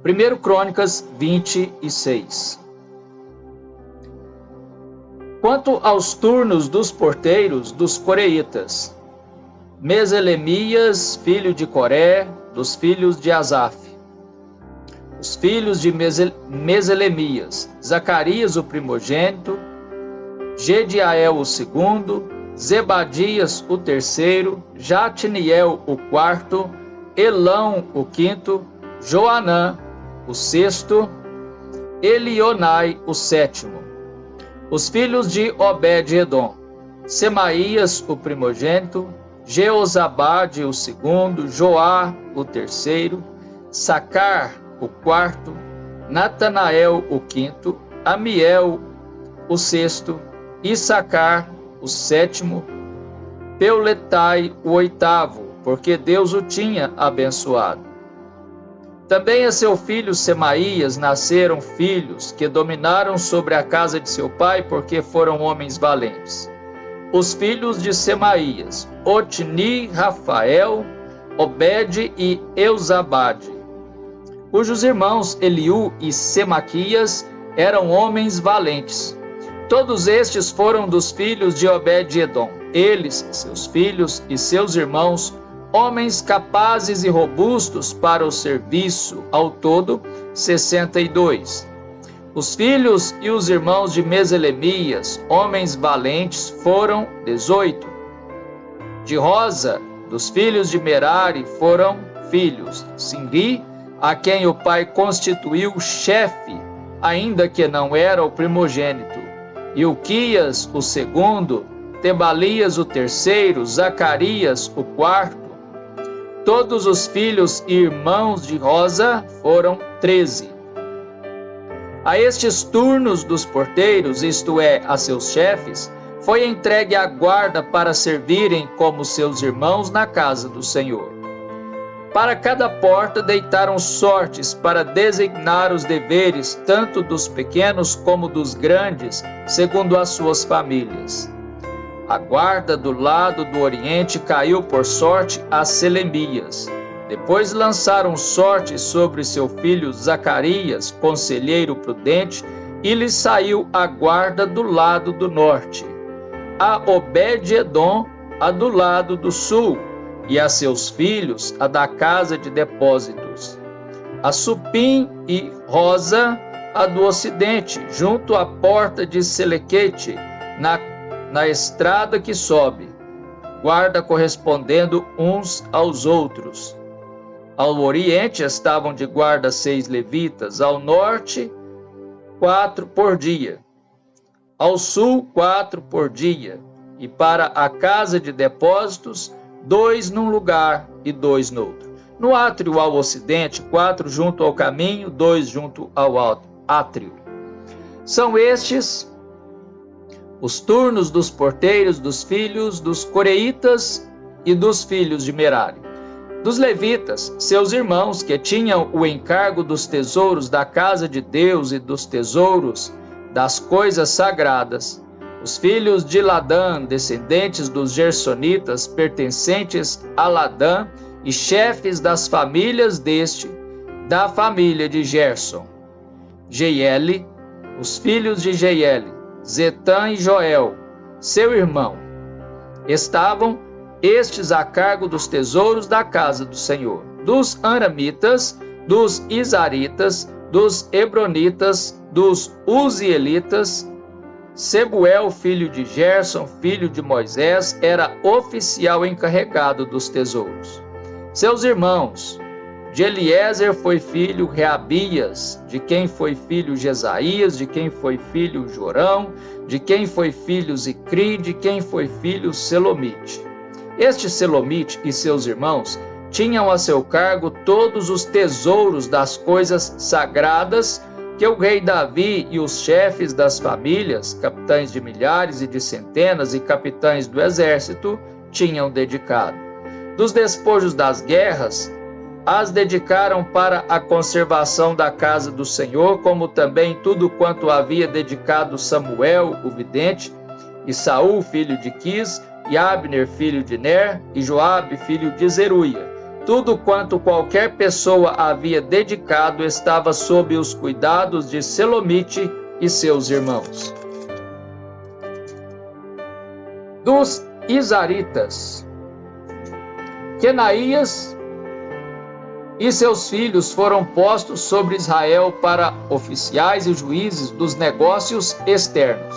1 Crônicas 26. Quanto aos turnos dos porteiros dos coreitas, Meselemias, filho de Coré, dos filhos de Asaf. Os filhos de Meselemias: Zacarias, o primogênito, Gediael, o segundo, Zebadias, o terceiro, Jatniel, o quarto, Elão, o quinto, Joanã, o sexto, Elionai, o sétimo. Os filhos de Obed-edom: Semaías, o primogênito, Jeozabade, o segundo, Joá, o terceiro, Sacar, o quarto, Natanael, o quinto, Amiel, o sexto, Issacar, o sétimo, Peuletai, o oitavo, porque Deus o tinha abençoado. Também a seu filho Semaías nasceram filhos que dominaram sobre a casa de seu pai, porque foram homens valentes. Os filhos de Semaías: Otni, Rafael, Obed e Eusabade, cujos irmãos Eliú e Semaquias eram homens valentes. Todos estes foram dos filhos de Obed-edom, eles, seus filhos e seus irmãos, homens capazes e robustos para o serviço, ao todo 62. Os filhos e os irmãos de Meselemias, homens valentes, foram 18. De Rosa, dos filhos de Merari, foram filhos Simri, a quem o pai constituiu chefe, ainda que não era o primogênito, Ilquias, o segundo, Tebalias, o terceiro, Zacarias, o quarto. Todos os filhos e irmãos de Rosa foram 13. A estes turnos dos porteiros, isto é, a seus chefes, foi entregue a guarda para servirem como seus irmãos na casa do Senhor. Para cada porta deitaram sortes para designar os deveres tanto dos pequenos como dos grandes, segundo as suas famílias. A guarda do lado do oriente caiu por sorte a Selemias. Depois lançaram sorte sobre seu filho Zacarias, conselheiro prudente, e lhe saiu a guarda do lado do norte. A Obed-edom, a do lado do sul, e a seus filhos, a da casa de depósitos. A Supim e Rosa, a do ocidente, junto à porta de Selequete, na estrada que sobe, guarda correspondendo uns aos outros. Ao oriente estavam de guarda 6 levitas, ao norte 4 por dia, ao sul 4 por dia, e para a casa de depósitos 2 num lugar e 2 no outro. No átrio ao ocidente, 4 junto ao caminho, 2 junto ao átrio. São estes os turnos dos porteiros dos filhos dos coreitas e dos filhos de Merari. Dos levitas, seus irmãos, que tinham o encargo dos tesouros da casa de Deus e dos tesouros das coisas sagradas, os filhos de Ladã, descendentes dos Gersonitas, pertencentes a Ladã e chefes das famílias deste, da família de Gerson. Jeiele, os filhos de Jeiele, Zetã e Joel, seu irmão. Estavam estes a cargo dos tesouros da casa do Senhor, dos Aramitas, dos Izaritas, dos Hebronitas, dos Uzielitas. Sebuel, filho de Gerson, filho de Moisés, era oficial encarregado dos tesouros. Seus irmãos: de Eliezer foi filho Reabias, de quem foi filho Jesaías, de quem foi filho Jorão, de quem foi filho Zicri, de quem foi filho Selomite. Este Selomite e seus irmãos tinham a seu cargo todos os tesouros das coisas sagradas que o rei Davi e os chefes das famílias, capitães de milhares e de centenas e capitães do exército, tinham dedicado. Dos despojos das guerras, as dedicaram para a conservação da casa do Senhor, como também tudo quanto havia dedicado Samuel, o vidente, e Saul, filho de Quis, e Abner, filho de Ner, e Joabe, filho de Zeruia, tudo quanto qualquer pessoa havia dedicado estava sob os cuidados de Selomite e seus irmãos. Dos Izaritas, Quenaías e seus filhos foram postos sobre Israel para oficiais e juízes dos negócios externos.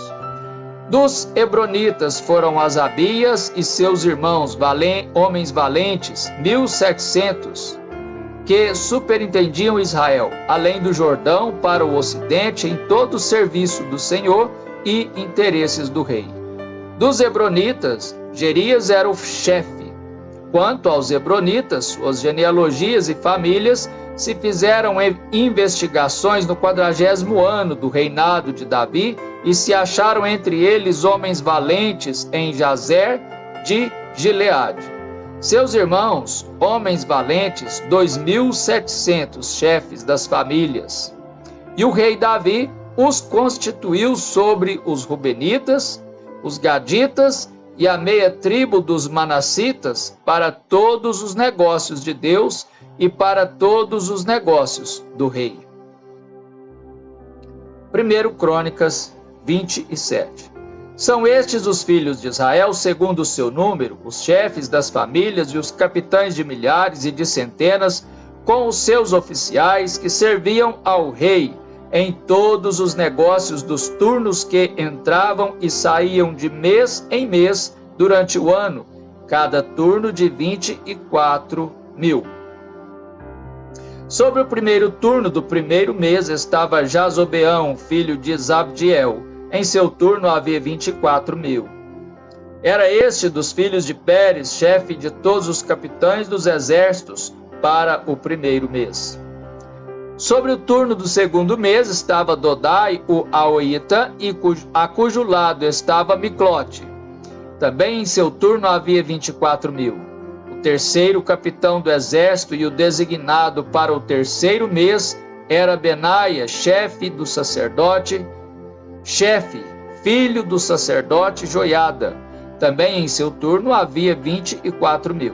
Dos Hebronitas foram Asabias e seus irmãos, homens valentes, 1.700, que superintendiam Israel, além do Jordão, para o ocidente, em todo o serviço do Senhor e interesses do rei. Dos Hebronitas, Jerias era o chefe. Quanto aos Hebronitas, suas genealogias e famílias, se fizeram investigações no 40º ano do reinado de Davi, e se acharam entre eles homens valentes em Jazer de Gileade. Seus irmãos, homens valentes, 2.700 chefes das famílias. E o rei Davi os constituiu sobre os Rubenitas, os Gaditas e a meia tribo dos Manassitas para todos os negócios de Deus e para todos os negócios do rei. 1 Crônicas 27. São estes os filhos de Israel, segundo o seu número, os chefes das famílias e os capitães de milhares e de centenas, com os seus oficiais que serviam ao rei em todos os negócios dos turnos que entravam e saíam de mês em mês durante o ano, cada turno de 24.000. Sobre o primeiro turno do primeiro mês estava Jazobeão, filho de Zabdiel. Em seu turno havia 24.000. Era este dos filhos de Pérez, chefe de todos os capitães dos exércitos, para o primeiro mês. Sobre o turno do segundo mês estava Dodai, o Aoita, e a cujo lado estava Miclote. Também em seu turno havia 24.000. O terceiro capitão do exército e o designado para o terceiro mês era Benaia, chefe, filho do sacerdote Joiada. Também em seu turno havia 24.000.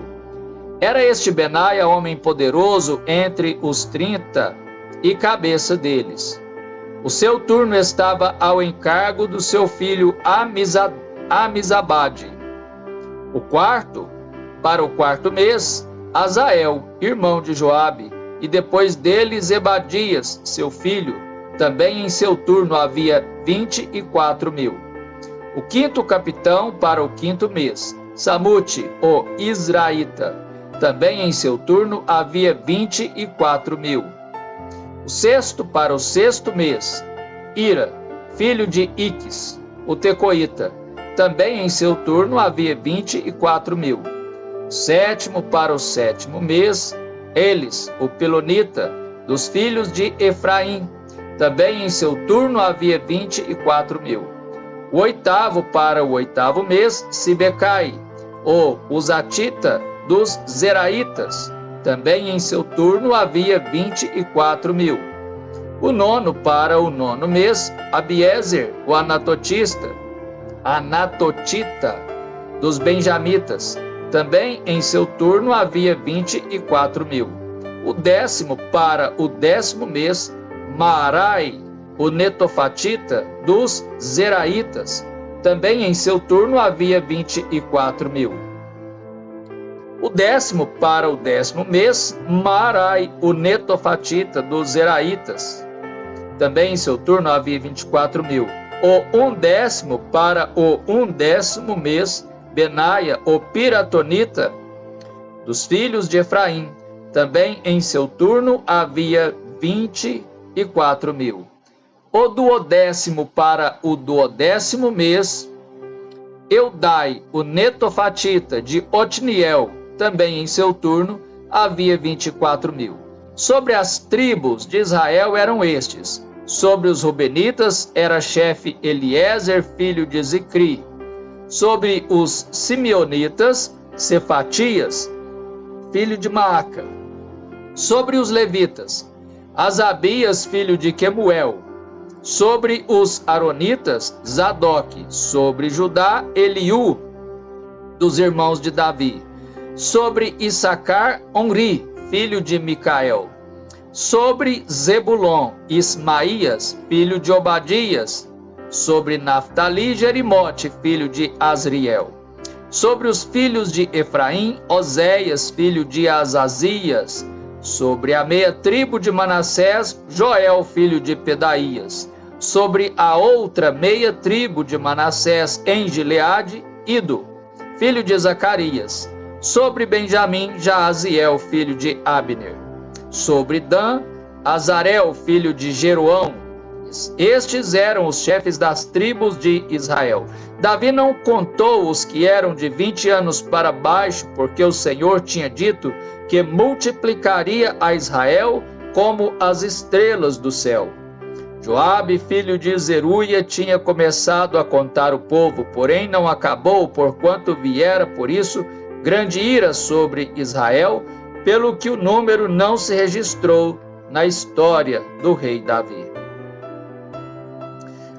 Era este Benaia homem poderoso entre os 30 e cabeça deles. O seu turno estava ao encargo do seu filho Amizabade. Para o quarto mês, Azael, irmão de Joabe, e depois dele Zebadias, seu filho. Também em seu turno havia 24.000. O quinto capitão para o quinto mês, Samute, o Israelita. Também em seu turno havia 24.000. O sexto para o sexto mês, Ira, filho de Iques, o Tecoíta. Também em seu turno havia 24.000. O sétimo para o sétimo mês, Elis, o Pelonita, dos filhos de Efraim. Também em seu turno havia 24.000. O oitavo para o oitavo mês, Sibecai, o Uzatita dos Zeraitas. Também em seu turno havia 24.000. O nono para o nono mês, Abiezer, o Anatotita, dos Benjamitas. Também em seu turno havia 24.000. O décimo para o décimo mês, Maarai, o Netofatita, dos Zeraitas. Também em seu turno havia 24.000. O décimo para o décimo mês, Maarai, o Netofatita, dos Zeraitas. Também em seu turno havia 24.000. O undécimo para o undécimo mês, Benaia, o Piratonita, dos filhos de Efraim. Também em seu turno havia 24.000. O duodécimo para o duodécimo mês, Eudai, o Netofatita, de Otniel. Também em seu turno havia 24.000. Sobre as tribos de Israel eram estes. Sobre os Rubenitas era chefe Eliezer, filho de Zicri. Sobre os Simeonitas, Cefatias, filho de Maaca. Sobre os Levitas, Asabias, filho de Quemuel. Sobre os Aronitas, Zadok. Sobre Judá, Eliú, dos irmãos de Davi. Sobre Issacar, Onri, filho de Micael. Sobre Zebulon, Ismaías, filho de Obadias. Sobre Naftali, Jerimote, filho de Asriel. Sobre os filhos de Efraim, Oséias, filho de Azazias. Sobre a meia tribo de Manassés, Joel, filho de Pedaías. Sobre a outra meia tribo de Manassés em Gileade, Ido, filho de Zacarias. Sobre Benjamim, Jaaziel, filho de Abner. Sobre Dan, Azarel, filho de Jeroão. Estes eram os chefes das tribos de Israel. Davi não contou os que eram de 20 anos para baixo, porque o Senhor tinha dito que multiplicaria a Israel como as estrelas do céu. Joabe, filho de Zeruia, tinha começado a contar o povo, porém não acabou, porquanto viera por isso grande ira sobre Israel, pelo que o número não se registrou na história do rei Davi.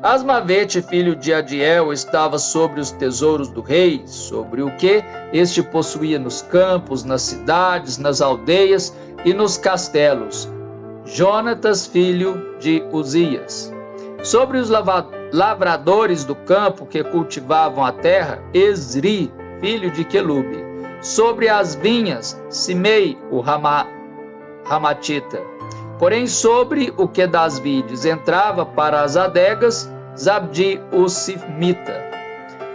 Asmavete, filho de Adiel, estava sobre os tesouros do rei, sobre o que este possuía nos campos, nas cidades, nas aldeias e nos castelos. Jonatas, filho de Uzias. Sobre os lavradores do campo que cultivavam a terra, Esri, filho de Quelube. Sobre as vinhas, Simei, o Ramatita. Porém, sobre o que das vides entrava para as adegas, Zabdi, o Sifmita.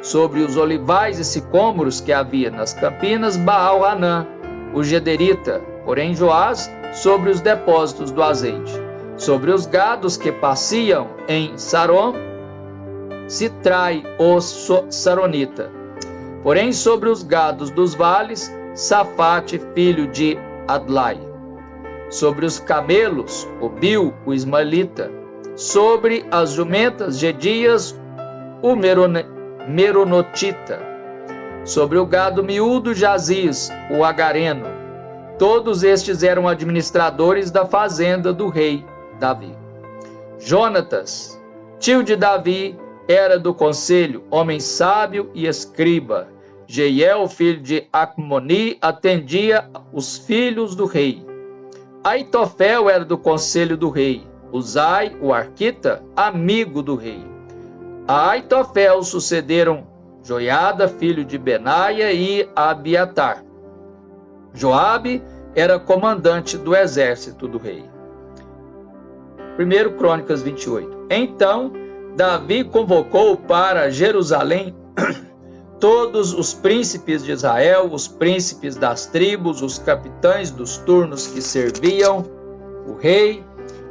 Sobre os olivais e sicômoros que havia nas campinas, Baal-Hanã, o Gederita. Porém, Joás, sobre os depósitos do azeite. Sobre os gados que pasciam em Saron, Sitrai, o Saronita. Porém, sobre os gados dos vales, Safate, filho de Adlai. Sobre os camelos, Obil, o Ismaelita. Sobre as jumentas, Gedias, o Meronotita. Sobre o gado miúdo, Jaziz, o Agareno. Todos estes eram administradores da fazenda do rei Davi. Jonatas, tio de Davi, era do conselho, homem sábio e escriba. Jeiel, filho de Acmoni, atendia os filhos do rei. Aitofel era do conselho do rei. Uzai, o arquita, amigo do rei. A Aitofel sucederam Joiada, filho de Benaia, e Abiatar. Joabe era comandante do exército do rei. 1 Crônicas 28. Então, Davi convocou para Jerusalém todos os príncipes de Israel, os príncipes das tribos, os capitães dos turnos que serviam o rei,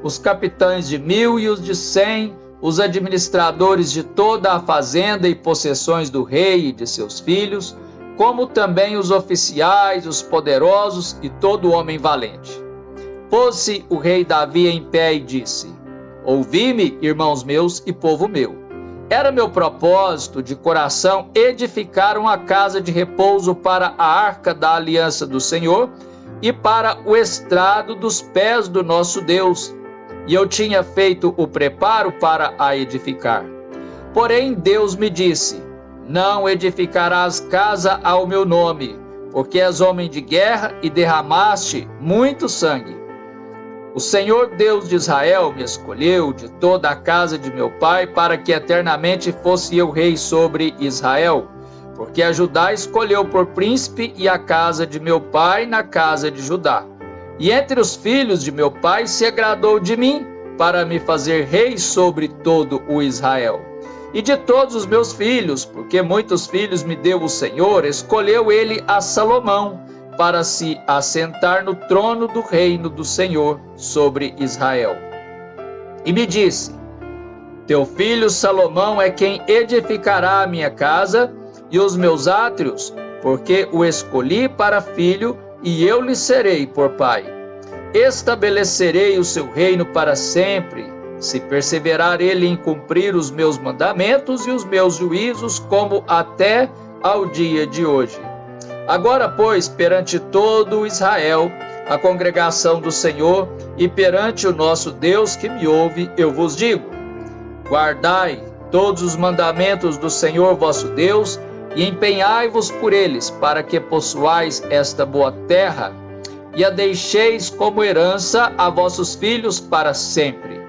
os capitães de 1000 e os de 100, os administradores de toda a fazenda e possessões do rei e de seus filhos, como também os oficiais, os poderosos e todo homem valente. Pôs-se o rei Davi em pé e disse: Ouvi-me, irmãos meus e povo meu. Era meu propósito de coração edificar uma casa de repouso para a arca da aliança do Senhor e para o estrado dos pés do nosso Deus. E eu tinha feito o preparo para a edificar. Porém, Deus me disse: Não edificarás casa ao meu nome, porque és homem de guerra e derramaste muito sangue. O Senhor Deus de Israel me escolheu de toda a casa de meu pai para que eternamente fosse eu rei sobre Israel, porque a Judá escolheu por príncipe e a casa de meu pai na casa de Judá. E entre os filhos de meu pai se agradou de mim para me fazer rei sobre todo o Israel. E de todos os meus filhos, porque muitos filhos me deu o Senhor, escolheu ele a Salomão, para se assentar no trono do reino do Senhor sobre Israel. E me disse: Teu filho Salomão é quem edificará a minha casa e os meus átrios, porque o escolhi para filho e eu lhe serei por pai. Estabelecerei o seu reino para sempre, se perseverar ele em cumprir os meus mandamentos e os meus juízos, como até ao dia de hoje. Agora, pois, perante todo Israel, a congregação do Senhor, e perante o nosso Deus que me ouve, eu vos digo: guardai todos os mandamentos do Senhor vosso Deus, e empenhai-vos por eles, para que possuais esta boa terra, e a deixeis como herança a vossos filhos para sempre.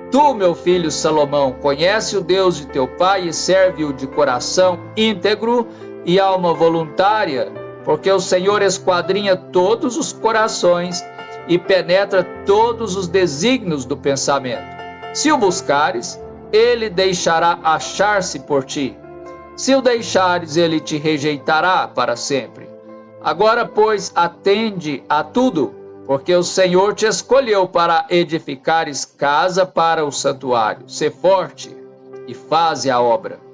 Tu, meu filho Salomão, conhece o Deus de teu pai e serve-o de coração íntegro e alma voluntária, porque o Senhor esquadrinha todos os corações e penetra todos os desígnios do pensamento. Se o buscares, ele deixará achar-se por ti. Se o deixares, ele te rejeitará para sempre. Agora, pois, atende a tudo, porque o Senhor te escolheu para edificares casa para o santuário. Sê forte e faze a obra.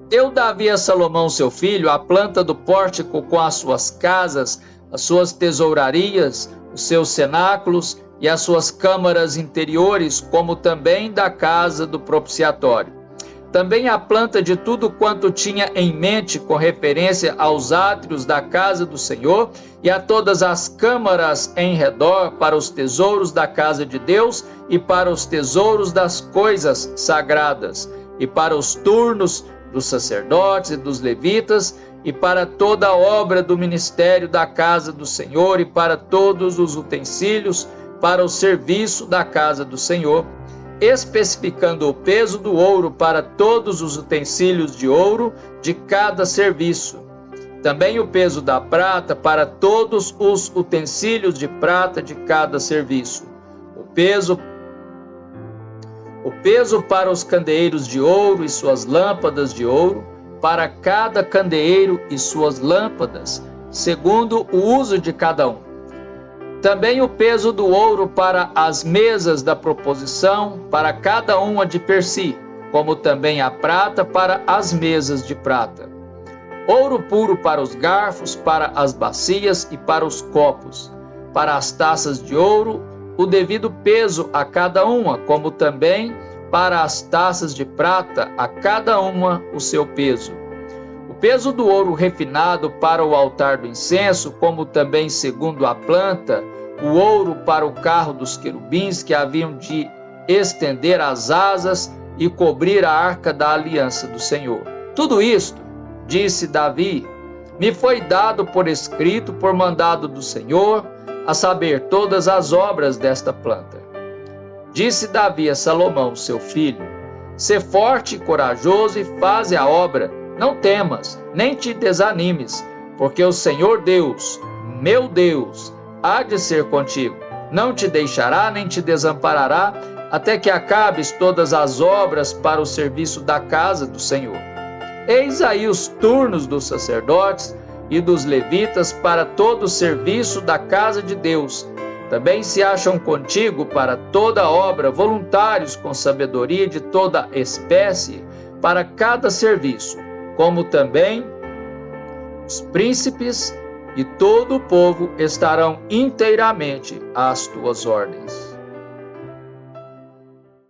Deu Davi a Salomão, seu filho, a planta do pórtico com as suas casas, as suas tesourarias, os seus cenáculos e as suas câmaras interiores, como também da casa do propiciatório. Também a planta de tudo quanto tinha em mente com referência aos átrios da casa do Senhor e a todas as câmaras em redor para os tesouros da casa de Deus e para os tesouros das coisas sagradas e para os turnos dos sacerdotes e dos levitas e para toda a obra do ministério da casa do Senhor e para todos os utensílios para o serviço da casa do Senhor, especificando o peso do ouro para todos os utensílios de ouro de cada serviço. Também o peso da prata para todos os utensílios de prata de cada serviço. O peso para os candeeiros de ouro e suas lâmpadas de ouro, para cada candeeiro e suas lâmpadas, segundo o uso de cada um. Também o peso do ouro para as mesas da proposição, para cada uma de per si, como também a prata para as mesas de prata. Ouro puro para os garfos, para as bacias e para os copos. Para as taças de ouro, o devido peso a cada uma, como também para as taças de prata, a cada uma o seu peso. O peso do ouro refinado para o altar do incenso, como também segundo a planta, o ouro para o carro dos querubins que haviam de estender as asas e cobrir a arca da aliança do Senhor. Tudo isto, disse Davi, me foi dado por escrito por mandado do Senhor, a saber, todas as obras desta planta. Disse Davi a Salomão, seu filho, sê forte e corajoso e faze a obra, não temas, nem te desanimes, porque o Senhor Deus, meu Deus, há de ser contigo, não te deixará nem te desamparará, até que acabes todas as obras para o serviço da casa do Senhor. Eis aí os turnos dos sacerdotes e dos levitas para todo o serviço da casa de Deus. Também se acham contigo para toda obra voluntários com sabedoria de toda espécie para cada serviço, como também os príncipes e todo o povo estarão inteiramente às tuas ordens.